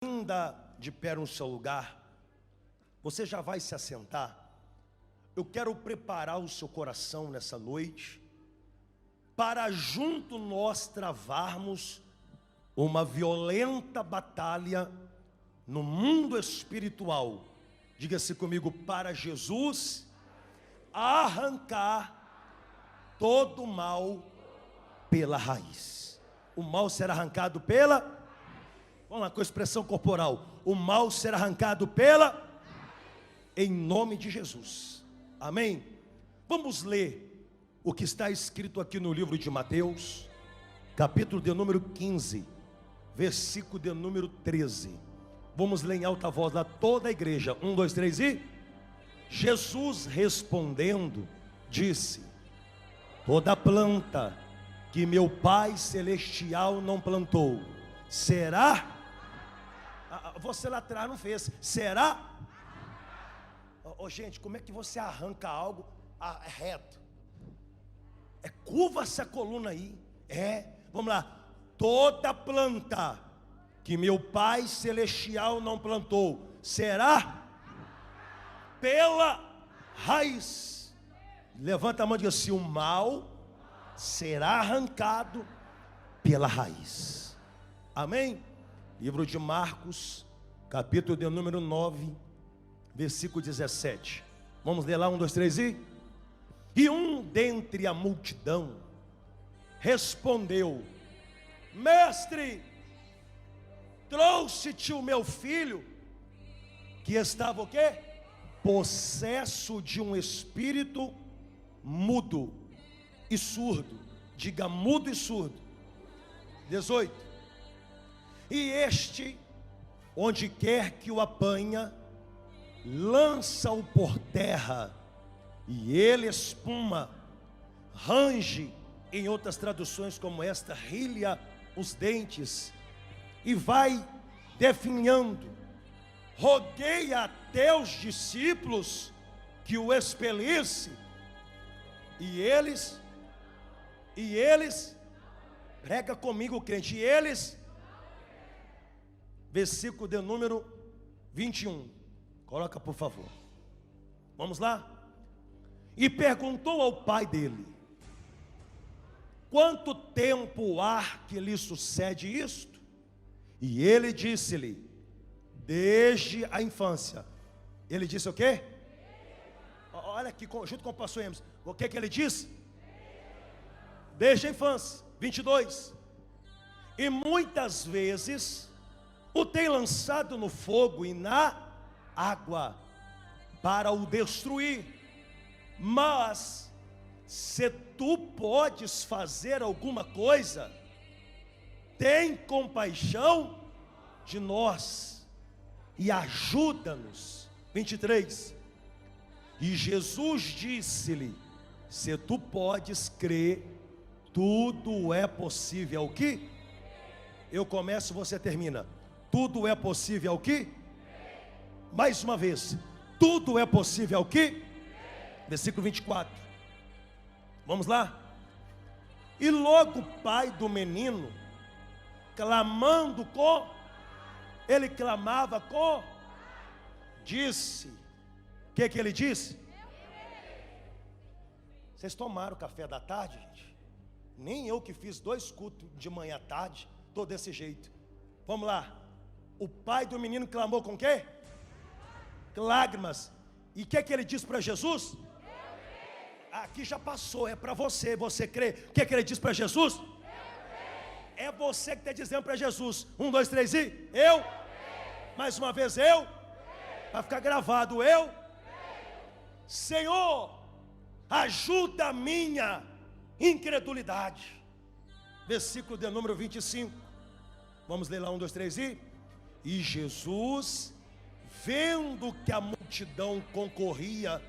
Ainda de pé no seu lugar, você já vai se assentar. Eu quero preparar o seu coração nessa noite para junto nós travarmos uma violenta batalha no mundo espiritual. Diga-se comigo: para Jesus arrancar todo o mal pela raiz. O mal será arrancado pela... Vamos lá com a expressão corporal. O mal será arrancado pela... Em nome de Jesus. Amém? Vamos ler o que está escrito aqui no livro de Mateus, capítulo de número 15, versículo de número 13. Vamos ler em alta voz lá toda a igreja. 1, 2, 3 e... Jesus respondendo disse: toda planta que meu Pai Celestial não plantou será... Você lá atrás não fez. Será? Gente, como é que você arranca algo reto? Curva essa coluna aí. Vamos lá. Toda planta que meu Pai Celestial não plantou será pela raiz. Levanta a mão e diga assim: o mal será arrancado pela raiz. Amém? Livro de Marcos, capítulo de número 9, versículo 17. Vamos ler lá, 1, 2, 3 e... E um dentre a multidão respondeu: mestre, trouxe-te o meu filho, que estava o quê? Possesso de um espírito mudo e surdo. Diga: mudo e surdo. 18. E este, onde quer que o apanha, lança-o por terra, e ele espuma, range, em outras traduções como esta, rilha os dentes, e vai definhando. Roguei a teus discípulos que o expelisse, e eles, prega comigo, crente, e eles, versículo de número 21, coloca por favor, vamos lá. E perguntou ao pai dele: quanto tempo há que lhe sucede isto? E ele disse-lhe: desde a infância. Ele disse o quê? Olha aqui, junto com o pastor Emerson, o que ele disse? Desde a infância. 22. E muitas vezes o tem lançado no fogo e na água para o destruir. Mas se tu podes fazer alguma coisa, tem compaixão de nós e ajuda-nos. 23. E Jesus disse-lhe: se tu podes crer, tudo é possível. O que? Eu começo, você termina. Tudo é possível ao que? Mais uma vez. Tudo é possível ao que? Versículo 24. Vamos lá. E logo o pai do menino, clamando com... Ele clamava com... Disse. O que ele disse? Vocês tomaram café da tarde, gente? Nem eu que fiz 2 cultos de manhã à tarde, estou desse jeito. Vamos lá. O pai do menino clamou com o quê? Lágrimas. E o que ele disse para Jesus? Aqui já passou, é para você. Você crê? O que ele disse para Jesus? É você que está dizendo para Jesus. 1, 2, 3 e... Eu? Mais uma vez, eu? Vai ficar gravado, eu? Senhor, ajuda a minha incredulidade. Versículo de número 25. Vamos ler lá, 1, 2, 3 e... E Jesus, vendo que a multidão concorria,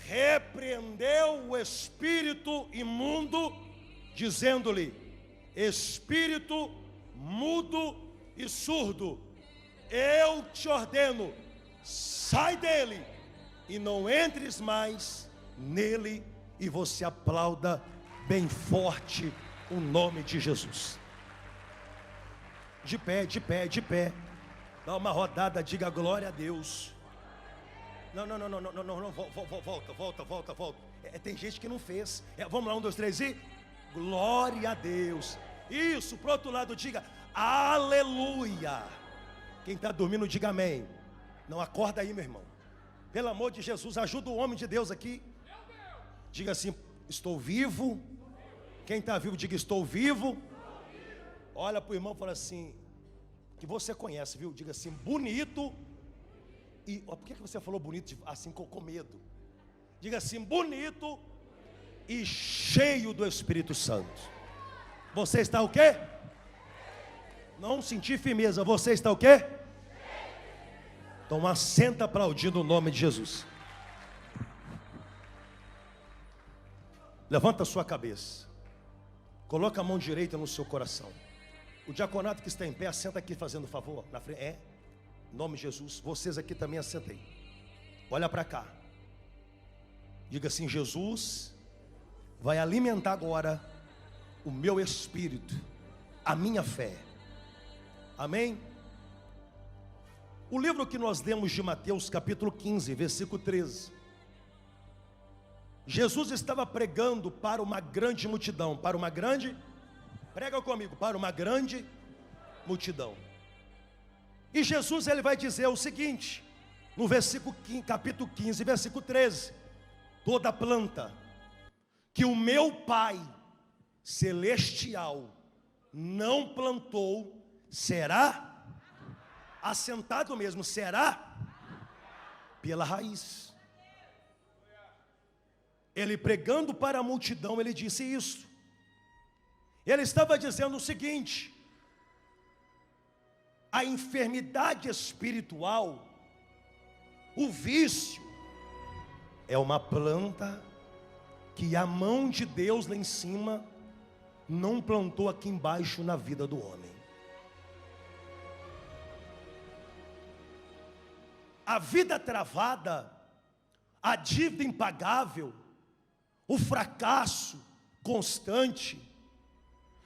repreendeu o espírito imundo, dizendo-lhe: espírito mudo e surdo, eu te ordeno, sai dele e não entres mais nele. E você aplauda bem forte o nome de Jesus. De pé, de pé, de pé. Dá uma rodada, diga glória a Deus. Não, volta. Tem gente que não fez. Vamos lá, 1, 2, 3 e glória a Deus. Isso, pro outro lado, diga aleluia. Quem está dormindo, diga amém. Não, acorda aí, meu irmão. Pelo amor de Jesus, ajuda o homem de Deus aqui. Diga assim, estou vivo. Quem está vivo, diga estou vivo. Olha para o irmão e fala assim, que você conhece, viu? Diga assim, bonito. E por que você falou bonito assim com medo? Diga assim, bonito e cheio do Espírito Santo. Você está o quê? Não senti firmeza. Você está o quê? Então assenta aplaudindo o nome de Jesus. Levanta a sua cabeça. Coloca a mão direita no seu coração. O diaconato que está em pé, assenta aqui fazendo favor. Na frente. Em nome de Jesus. Vocês aqui também assentem. Olha para cá. Diga assim, Jesus vai alimentar agora o meu espírito, a minha fé. Amém? O livro que nós lemos de Mateus capítulo 15, versículo 13. Jesus estava pregando para uma grande multidão. Prega comigo, para uma grande multidão. E Jesus ele vai dizer o seguinte, no versículo 15, capítulo 15, versículo 13. Toda planta que o meu Pai celestial não plantou, será assentado mesmo, será pela raiz. Ele pregando para a multidão, ele disse isso. Ele estava dizendo o seguinte: a enfermidade espiritual, o vício, é uma planta que a mão de Deus lá em cima não plantou aqui embaixo na vida do homem. A vida travada, a dívida impagável, o fracasso constante,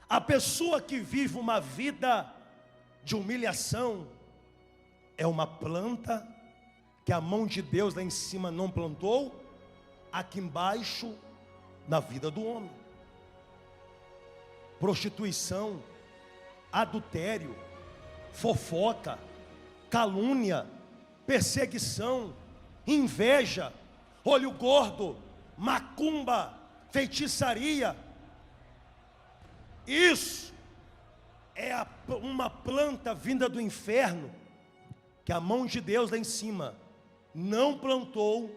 a pessoa que vive uma vida de humilhação, é uma planta que a mão de Deus lá em cima não plantou, aqui embaixo na vida do homem. Prostituição, adultério, fofoca, calúnia, perseguição, inveja, olho gordo, macumba, feitiçaria. Isso é uma planta vinda do inferno, que a mão de Deus lá em cima não plantou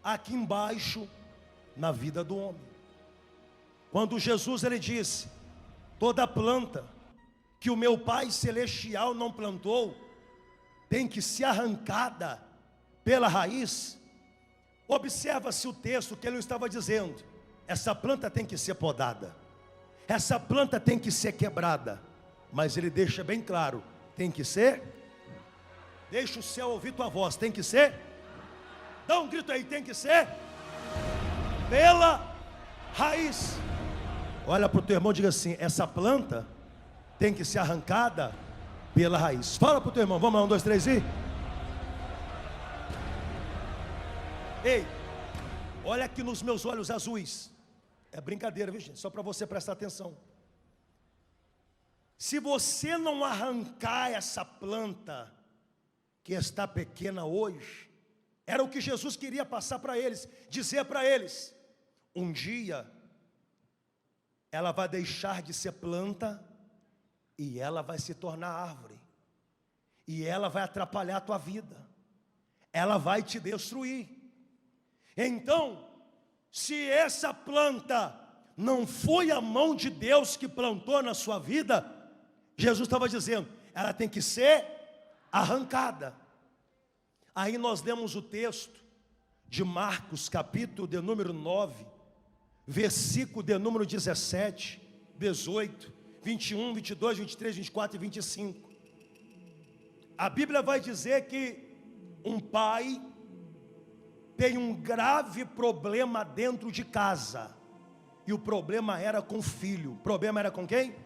aqui embaixo na vida do homem. Quando Jesus ele disse, toda planta que o meu Pai celestial não plantou, tem que ser arrancada pela raiz. Observa-se o texto que ele estava dizendo, essa planta tem que ser podada, essa planta tem que ser quebrada, mas ele deixa bem claro, tem que ser, deixa o céu ouvir tua voz, tem que ser, dá um grito aí, tem que ser pela raiz. Olha para o teu irmão e diga assim, essa planta tem que ser arrancada pela raiz. Fala para o teu irmão, vamos lá, 1, 2, 3 e... Ei, olha aqui nos meus olhos azuis. É brincadeira, viu gente? Só para você prestar atenção. Se você não arrancar essa planta que está pequena hoje, era o que Jesus queria passar para eles, dizer para eles, um dia ela vai deixar de ser planta e ela vai se tornar árvore, e ela vai atrapalhar a tua vida, ela vai te destruir. Então, se essa planta não foi a mão de Deus que plantou na sua vida, Jesus estava dizendo, ela tem que ser arrancada. Aí nós lemos o texto de Marcos, capítulo de número 9, versículo de número 17, 18, 21, 22, 23, 24 e 25. A Bíblia vai dizer que um pai tem um grave problema dentro de casa, e o problema era com o filho. O problema era com quem?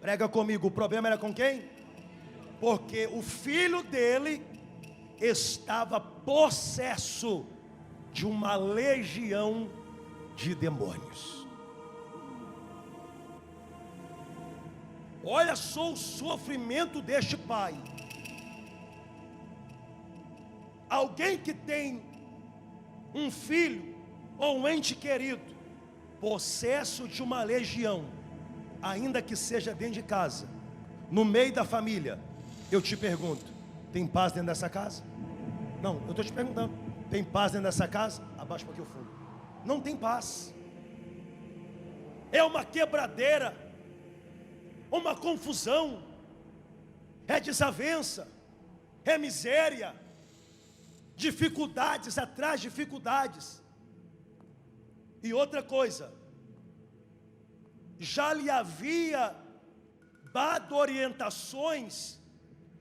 Prega comigo, o problema era com quem? Porque o filho dele estava possesso de uma legião de demônios. Olha só o sofrimento deste pai. Alguém que tem um filho ou um ente querido possesso de uma legião, ainda que seja dentro de casa, no meio da família, eu te pergunto, tem paz dentro dessa casa? Não, eu estou te perguntando, tem paz dentro dessa casa? Abaixa um pouquinho o fundo. Não tem paz. É uma quebradeira, uma confusão, é desavença, é miséria, dificuldades atrás de dificuldades. E outra coisa, já lhe havia dado orientações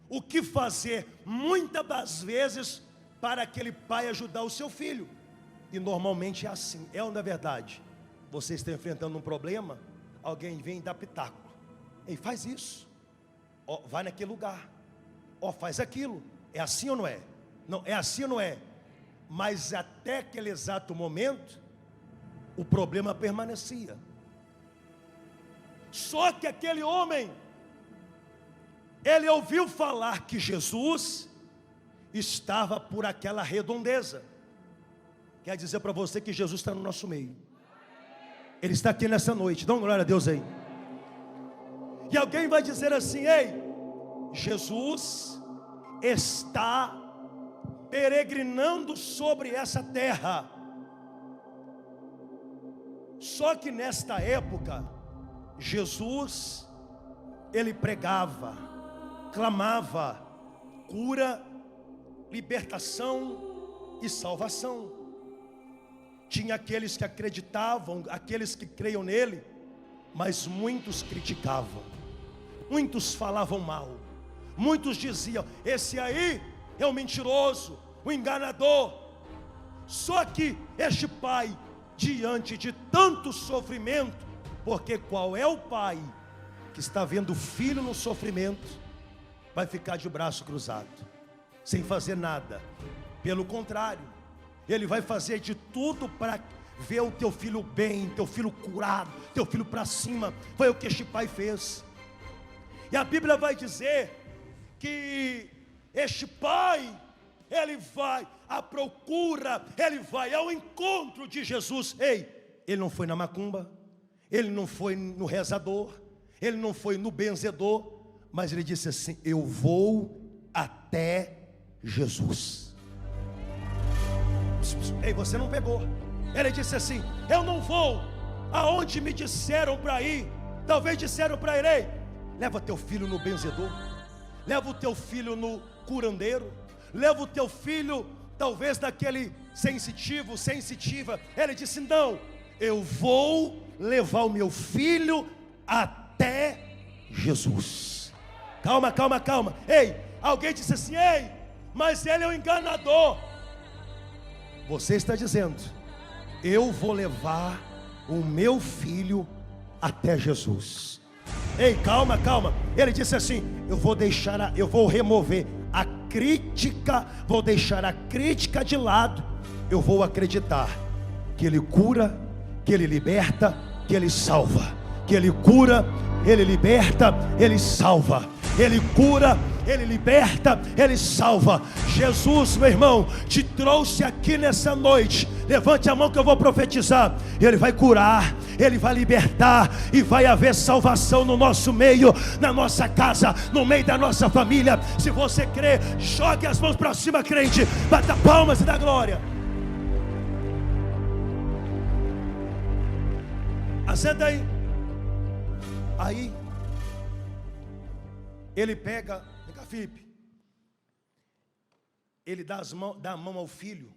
o que fazer muitas das vezes para aquele pai ajudar o seu filho. E normalmente é assim, é ou não é verdade? Você está enfrentando um problema, alguém vem e dá pitaco. Ei, faz isso, ó, vai naquele lugar, ó, faz aquilo. É assim ou não é? Não, é assim ou não é? Mas até aquele exato momento, o problema permanecia. Só que aquele homem, ele ouviu falar que Jesus estava por aquela redondeza. Quer dizer para você que Jesus está no nosso meio. Ele está aqui nessa noite, dá uma glória a Deus aí. E alguém vai dizer assim: ei, Jesus está peregrinando sobre essa terra. Só que nesta época, Jesus, ele pregava, clamava cura, libertação e salvação. Tinha aqueles que acreditavam, aqueles que creiam nele, mas muitos criticavam, muitos falavam mal, muitos diziam: esse aí é o mentiroso, o enganador. Só que este pai, diante de tanto sofrimento, porque qual é o pai que está vendo o filho no sofrimento, vai ficar de braço cruzado, sem fazer nada? Pelo contrário, ele vai fazer de tudo para ver o teu filho bem, teu filho curado, teu filho para cima. Foi o que este pai fez. E a Bíblia vai dizer que este pai, ele vai à procura, ele vai ao encontro de Jesus. Ei, ele não foi na macumba, ele não foi no rezador, ele não foi no benzedor, mas ele disse assim: eu vou até Jesus. Ei, você não pegou. Ele disse assim: eu não vou aonde me disseram para ir. Talvez disseram para ele: ei, leva teu filho no benzedor, leva o teu filho no curandeiro, leva o teu filho talvez daquele sensitivo, sensitiva. Ele disse: não, eu vou levar o meu filho até Jesus. Calma, calma, calma. Ei, alguém disse assim: ei, mas ele é um enganador. Você está dizendo: eu vou levar o meu filho até Jesus. Ei, calma, calma. Ele disse assim: eu vou remover a crítica, vou deixar a crítica de lado. Eu vou acreditar que ele cura, que ele liberta, que ele salva. Que ele cura, ele liberta, ele salva. Ele cura, ele liberta, ele salva. Jesus, meu irmão, te trouxe aqui nessa noite. Levante a mão que eu vou profetizar. Ele vai curar, ele vai libertar, e vai haver salvação no nosso meio, na nossa casa, no meio da nossa família. Se você crê, jogue as mãos para cima, crente, bata palmas e dá glória. Assenta aí. Aí ele pega, vem cá, Felipe. Ele dá a mão ao filho,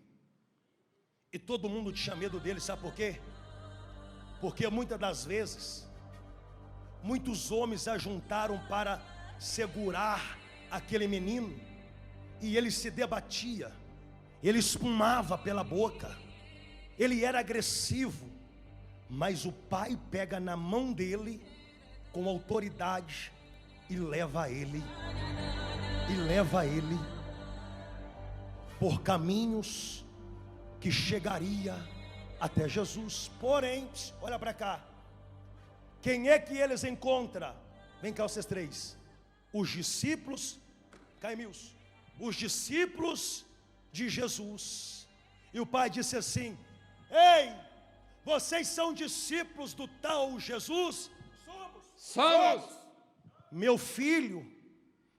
e todo mundo tinha medo dele, sabe por quê? Porque muitas das vezes, muitos homens se ajuntaram para segurar aquele menino, e ele se debatia, ele espumava pela boca, ele era agressivo. Mas o pai pega na mão dele com autoridade e leva ele e leva ele por caminhos que chegaria até Jesus. Porém, olha para cá, quem é que eles encontram? Vem cá vocês três. Os discípulos, Caimilson, os discípulos de Jesus. E o pai disse assim: ei, vocês são discípulos do tal Jesus? Somos. Meu filho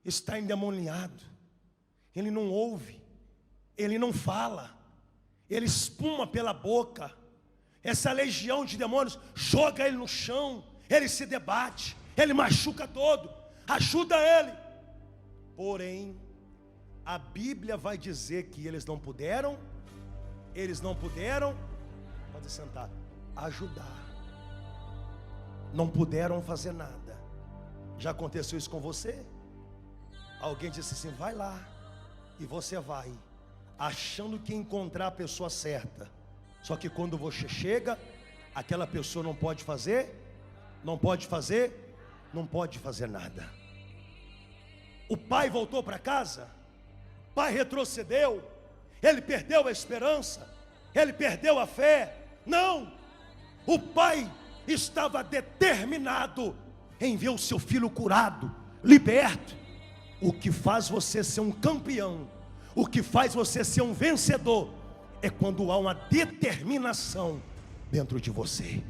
está endemoniado, ele não ouve, ele não fala, ele espuma pela boca. Essa legião de demônios joga ele no chão, ele se debate, ele machuca todo. Ajuda ele. Porém, a Bíblia vai dizer que eles não puderam, pode sentar, ajudar. Não puderam fazer nada. Já aconteceu isso com você? Alguém disse assim: vai lá. E você vai, achando que encontrar a pessoa certa. Só que quando você chega, aquela pessoa não pode fazer nada. O pai voltou para casa, o pai retrocedeu, ele perdeu a esperança, ele perdeu a fé. Não, o pai estava determinado em ver o seu filho curado, liberto. O que faz você ser um campeão, o que faz você ser um vencedor, é quando há uma determinação dentro de você.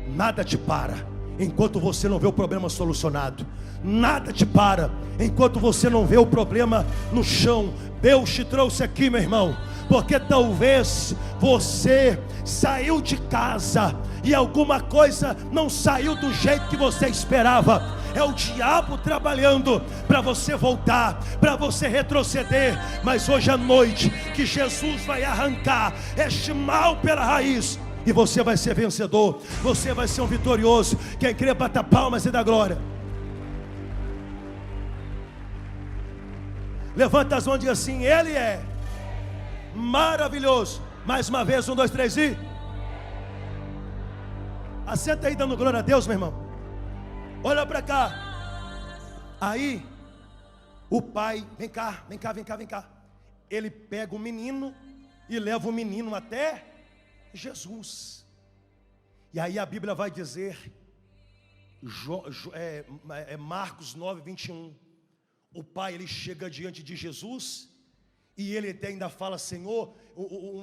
Nada te para enquanto você não vê o problema solucionado. Nada te para enquanto você não vê o problema no chão. Deus te trouxe aqui, meu irmão, porque talvez você saiu de casa e alguma coisa não saiu do jeito que você esperava. É o diabo trabalhando para você voltar, para você retroceder. Mas hoje à noite que Jesus vai arrancar este mal pela raiz, e você vai ser vencedor, você vai ser um vitorioso. Quem crê, bata palmas e dá glória. Levanta as mãos e diz assim: Ele é maravilhoso. Mais uma vez, 1, 2, 3 e... Assenta aí dando glória a Deus, meu irmão. Olha para cá. Aí o pai, vem cá. Ele pega o menino e leva o menino até Jesus. E aí a Bíblia vai dizer, Marcos 9, 21. O pai, ele chega diante de Jesus e ele ainda fala: Senhor,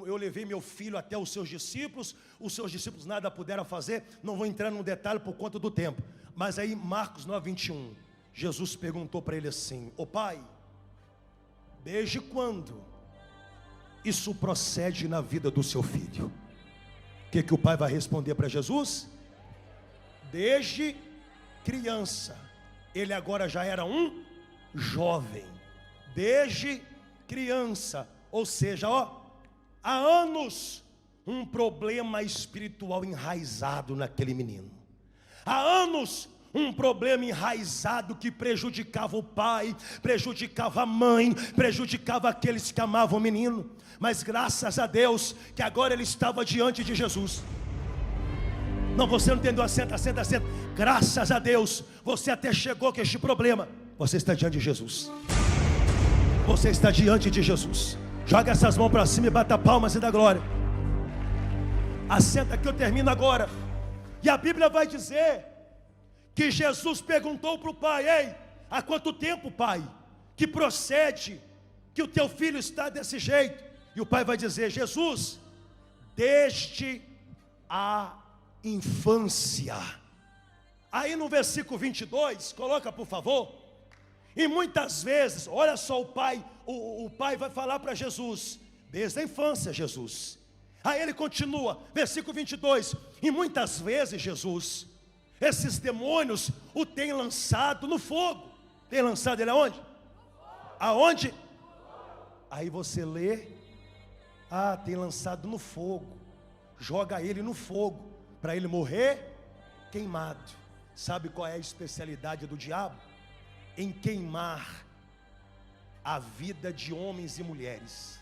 eu levei meu filho até os seus discípulos nada puderam fazer. Não vou entrar no detalhe por conta do tempo. Mas aí Marcos 9, 21, Jesus perguntou para ele assim: ô pai, desde quando isso procede na vida do seu filho? O que o pai vai responder para Jesus? Desde criança. Ele agora já era um jovem. Desde criança, ou seja, há anos, um problema espiritual enraizado naquele menino. Há anos, um problema enraizado que prejudicava o pai, prejudicava a mãe, prejudicava aqueles que amavam o menino. Mas graças a Deus que agora ele estava diante de Jesus. Não, você não entendeu, assenta. Graças a Deus, você até chegou com este problema. Você está diante de Jesus. Você está diante de Jesus. Joga essas mãos para cima e bata palmas e dá glória. Assenta que eu termino agora. E a Bíblia vai dizer que Jesus perguntou para o pai: ei, há quanto tempo, pai, que procede que o teu filho está desse jeito? E o pai vai dizer: Jesus, desde a infância. Aí no versículo 22, coloca por favor. E muitas vezes, olha só, o pai vai falar para Jesus: desde a infância, Jesus. Aí ele continua, versículo 22, e muitas vezes, Jesus, esses demônios o têm lançado no fogo. Tem lançado ele aonde? Aonde? Aí você lê: tem lançado no fogo. Joga ele no fogo, para ele morrer queimado. Sabe qual é a especialidade do diabo? Em queimar a vida de homens e mulheres.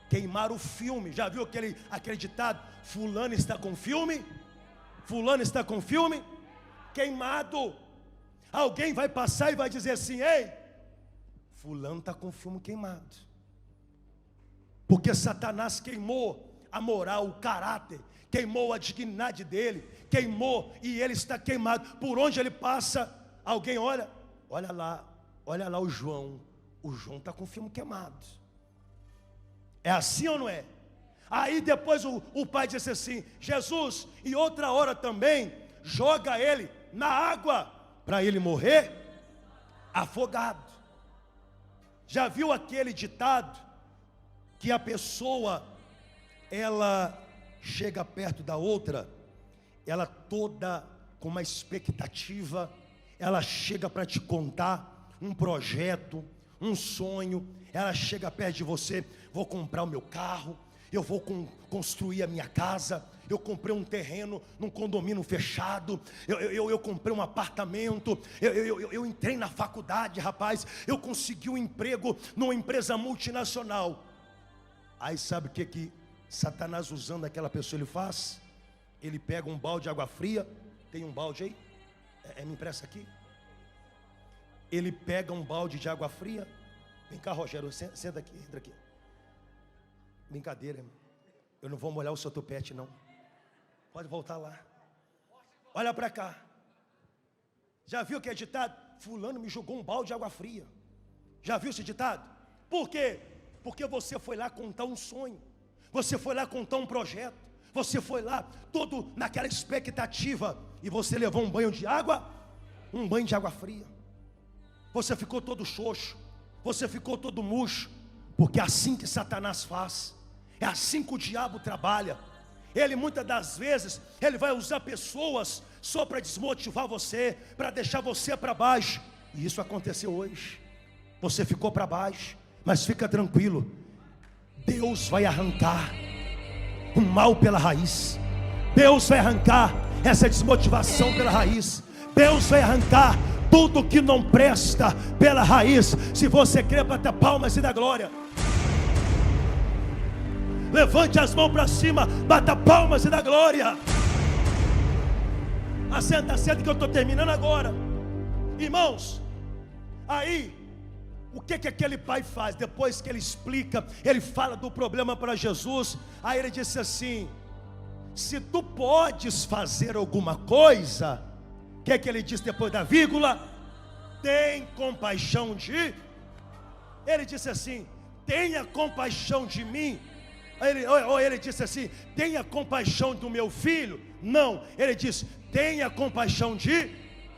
Queimar o filme. Já viu aquele ditado? Fulano está com filme? Fulano está com filme? Queimado. Alguém vai passar e vai dizer assim: ei, fulano está com fumo queimado. Porque Satanás queimou a moral, o caráter, queimou a dignidade dele, queimou, e ele está queimado. Por onde ele passa, alguém olha lá o João está com fumo queimado. É assim ou não é? Aí depois o pai disse assim: Jesus, e outra hora também, joga ele na água, para ele morrer afogado. Já viu aquele ditado que a pessoa, ela chega perto da outra, ela toda com uma expectativa, ela chega para te contar um projeto, um sonho, ela chega perto de você: vou comprar o meu carro, eu vou construir a minha casa, eu comprei um terreno num condomínio fechado, eu comprei um apartamento, eu entrei na faculdade, rapaz, eu consegui um emprego numa empresa multinacional. Aí sabe o que Satanás, usando aquela pessoa, ele faz? Ele pega um balde de água fria. Tem um balde aí? Me empresta aqui. Ele pega um balde de água fria. Vem cá, Rogério, senta aqui, entra aqui. Brincadeira, irmão. Eu não vou molhar o seu tupete, não. Pode voltar lá. Olha para cá. Já viu que é ditado? Fulano me jogou um balde de água fria. Já viu esse ditado? Por quê? Porque você foi lá contar um sonho, você foi lá contar um projeto, você foi lá todo naquela expectativa, e você levou um banho de água fria. Você ficou todo xoxo, você ficou todo murcho, porque é assim que Satanás faz, é assim que o diabo trabalha. Ele muitas das vezes, ele vai usar pessoas só para desmotivar você, para deixar você para baixo. E isso aconteceu hoje. Você ficou para baixo, mas fica tranquilo, Deus vai arrancar o mal pela raiz. Deus vai arrancar essa desmotivação pela raiz. Deus vai arrancar tudo que não presta pela raiz. Se você crê, bata palmas e dá glória. Levante as mãos para cima, bata palmas e dá glória. Assenta que eu estou terminando agora. Irmãos, aí o que aquele pai faz? Depois que ele explica, ele fala do problema para Jesus. Aí ele disse assim: se tu podes fazer alguma coisa, o que ele disse depois da vírgula? Tem compaixão de... Ele disse assim: tenha compaixão de mim. Ou ele disse assim: tenha compaixão do meu filho. Não, ele disse: tenha compaixão de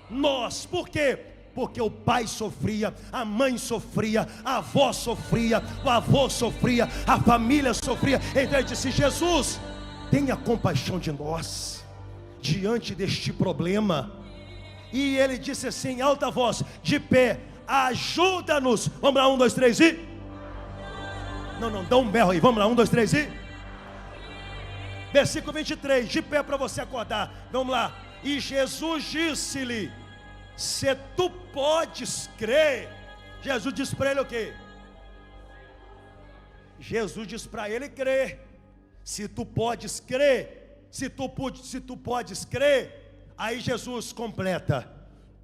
nós. Por quê? Porque o pai sofria, a mãe sofria, a avó sofria, o avô sofria, a família sofria. Então ele disse: Jesus, tenha compaixão de nós diante deste problema. E ele disse assim em alta voz, de pé: ajuda-nos. Vamos lá, 1, 2, 3 e... Não, dá um berro aí. Vamos lá, 1, 2, 3 e... Versículo 23, de pé para você acordar. Vamos lá. E Jesus disse-lhe: se tu podes crer. Jesus disse para ele o quê? Jesus disse para ele crer. Se tu podes crer, se tu podes crer, aí Jesus completa: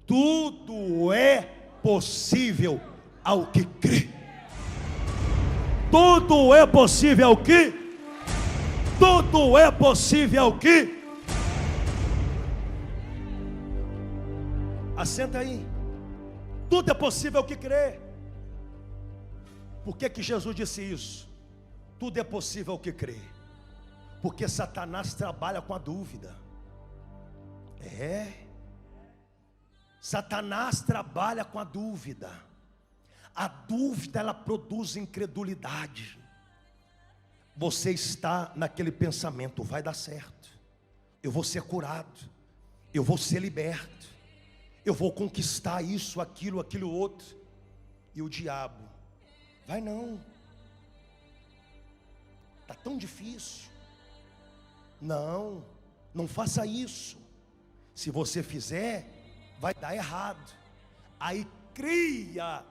tudo é possível ao que crê. Tudo é possível ao que? Tudo é possível ao que? Assenta aí. Tudo é possível ao que crê. Por que Jesus disse isso? Tudo é possível ao que crê. Porque Satanás trabalha com a dúvida. Satanás trabalha com a dúvida. A dúvida, ela produz incredulidade. Você está naquele pensamento: vai dar certo, eu vou ser curado, eu vou ser liberto, eu vou conquistar isso, aquilo outro. E o diabo: vai não, está tão difícil, não faça isso, se você fizer, vai dar errado. Aí cria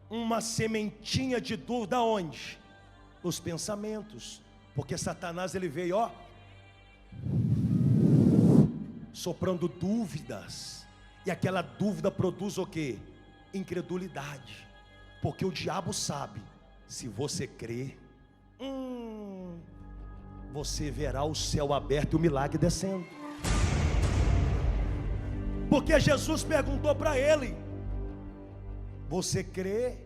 uma sementinha de dúvida. Onde? Nos pensamentos. Porque Satanás, ele veio, soprando dúvidas. E aquela dúvida produz o quê? Incredulidade. Porque o diabo sabe, se você crer, você verá o céu aberto e o milagre descendo. Porque Jesus perguntou para ele: você crê?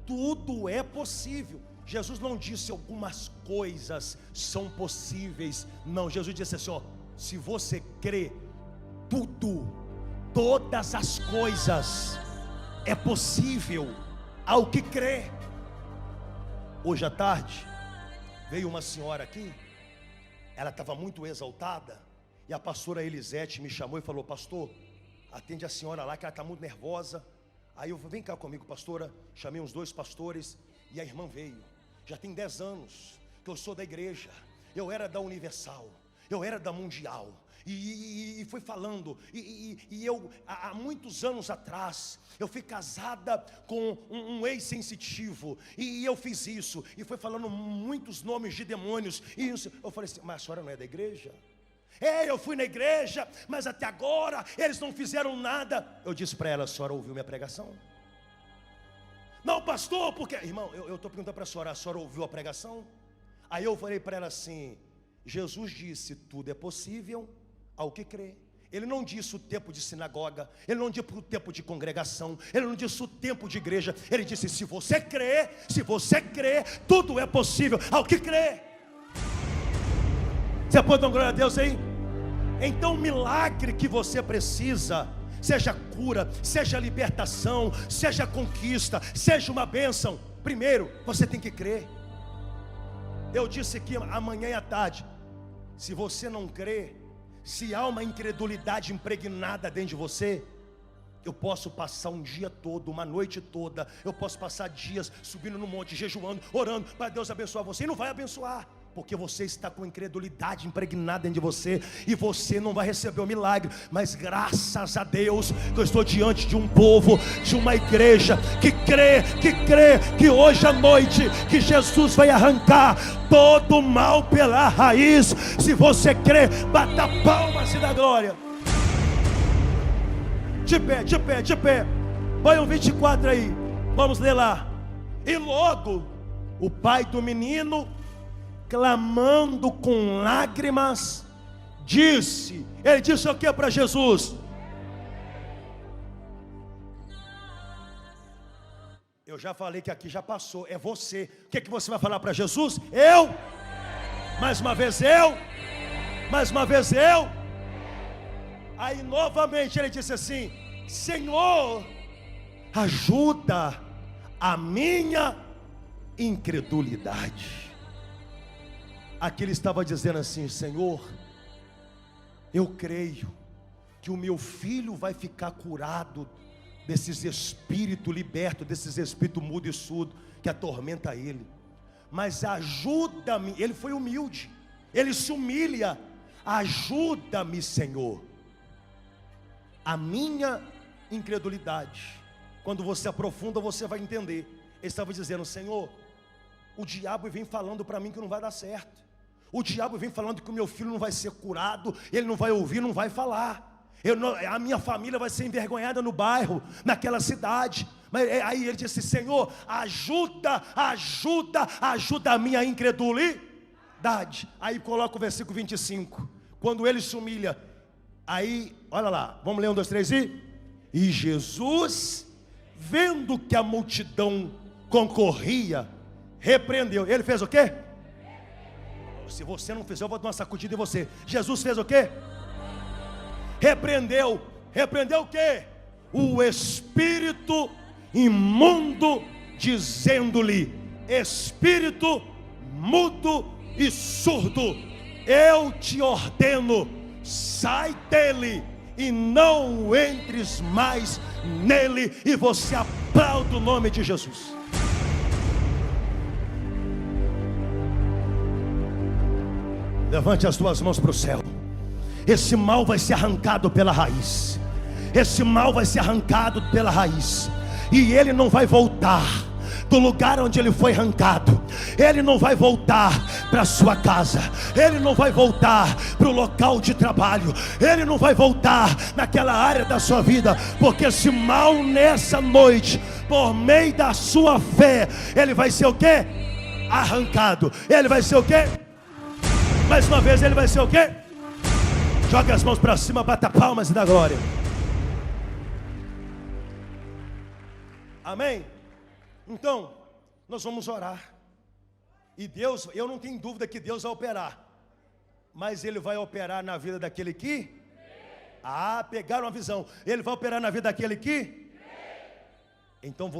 Tudo é possível. Jesus não disse algumas coisas são possíveis. Não, Jesus disse assim: ó, se você crê, todas as coisas é possível ao que crê. Hoje à tarde veio uma senhora aqui, ela estava muito exaltada, e a pastora Elisete me chamou e falou: pastor, atende a senhora lá que ela está muito nervosa. Aí eu falei: vem cá comigo, pastora. Chamei uns 2 pastores e a irmã veio. Já tem 10 anos que eu sou da igreja, eu era da Universal, eu era da Mundial, e foi falando, e eu há muitos anos atrás eu fui casada com um ex-sensitivo, e eu fiz isso, e foi falando muitos nomes de demônios, e isso. Eu falei assim: mas a senhora não é da igreja? Eu fui na igreja, mas até agora eles não fizeram nada. Eu disse para ela: a senhora ouviu minha pregação? Não, pastor, porque... Irmão, eu estou perguntando para a senhora ouviu a pregação? Aí eu falei para ela assim: Jesus disse, tudo é possível ao que crê. Ele não disse o tempo de sinagoga, ele não disse o tempo de congregação, ele não disse o tempo de igreja. Ele disse: se você crê, tudo é possível ao que crê. Você pode dar glória a Deus aí? Então o milagre que você precisa, seja cura, seja libertação, seja conquista, seja uma bênção, primeiro você tem que crer. Eu disse aqui amanhã e à tarde: se você não crê, se há uma incredulidade impregnada dentro de você, eu posso passar um dia todo, uma noite toda, eu posso passar dias subindo no monte, jejuando, orando para Deus abençoar você, e não vai abençoar, porque você está com incredulidade impregnada dentro de você, e você não vai receber o milagre. Mas graças a Deus que eu estou diante de um povo, de uma igreja que crê, que hoje à noite, que Jesus vai arrancar todo o mal pela raiz. Se você crê, bata palmas e dá glória. De pé, põe um 24 aí, vamos ler lá. E logo o pai do menino, clamando com lágrimas, disse... Ele disse o que para Jesus? Eu já falei que aqui já passou, é você. O que você vai falar para Jesus? Eu? Mais uma vez eu? Mais uma vez eu? Aí novamente ele disse assim: Senhor, ajuda a minha incredulidade. Aqui ele estava dizendo assim: Senhor, eu creio que o meu filho vai ficar curado desses espíritos libertos, desses espíritos mudo e surdo que atormenta ele, mas ajuda-me. Ele foi humilde, ele se humilha. Ajuda-me, Senhor, a minha incredulidade. Quando você aprofunda, você vai entender. Ele estava dizendo: Senhor, o diabo vem falando para mim que não vai dar certo. O diabo vem falando que o meu filho não vai ser curado, ele não vai ouvir, não vai falar. A minha família vai ser envergonhada no bairro, naquela cidade. Mas aí ele disse: Senhor, ajuda a minha incredulidade. Aí coloca o versículo 25. Quando ele se humilha, aí, olha lá, vamos ler 1, 2, 3 e Jesus, vendo que a multidão concorria, repreendeu. Ele fez o quê? Se você não fizer, eu vou dar uma sacudida em você. Jesus fez o quê? Repreendeu. Repreendeu o quê? O espírito imundo, dizendo-lhe: espírito mudo e surdo, eu te ordeno, sai dele e não entres mais nele. E você aplaude o nome de Jesus. Levante as duas mãos para o céu. Esse mal vai ser arrancado pela raiz. Esse mal vai ser arrancado pela raiz. E ele não vai voltar. do lugar onde ele foi arrancado. Ele não vai voltar para sua casa, ele não vai voltar para o local de trabalho, ele não vai voltar naquela área da sua vida, porque se mal nessa noite, por meio da sua fé, ele vai ser o quê? Arrancado. Ele vai ser o quê? Mais uma vez, ele vai ser o quê? Joga as mãos para cima, bata palmas e dá glória. Amém? Então, nós vamos orar. E Deus, eu não tenho dúvida que Deus vai operar. Mas Ele vai operar na vida daquele que? Pegaram a visão. Ele vai operar na vida daquele que? Então você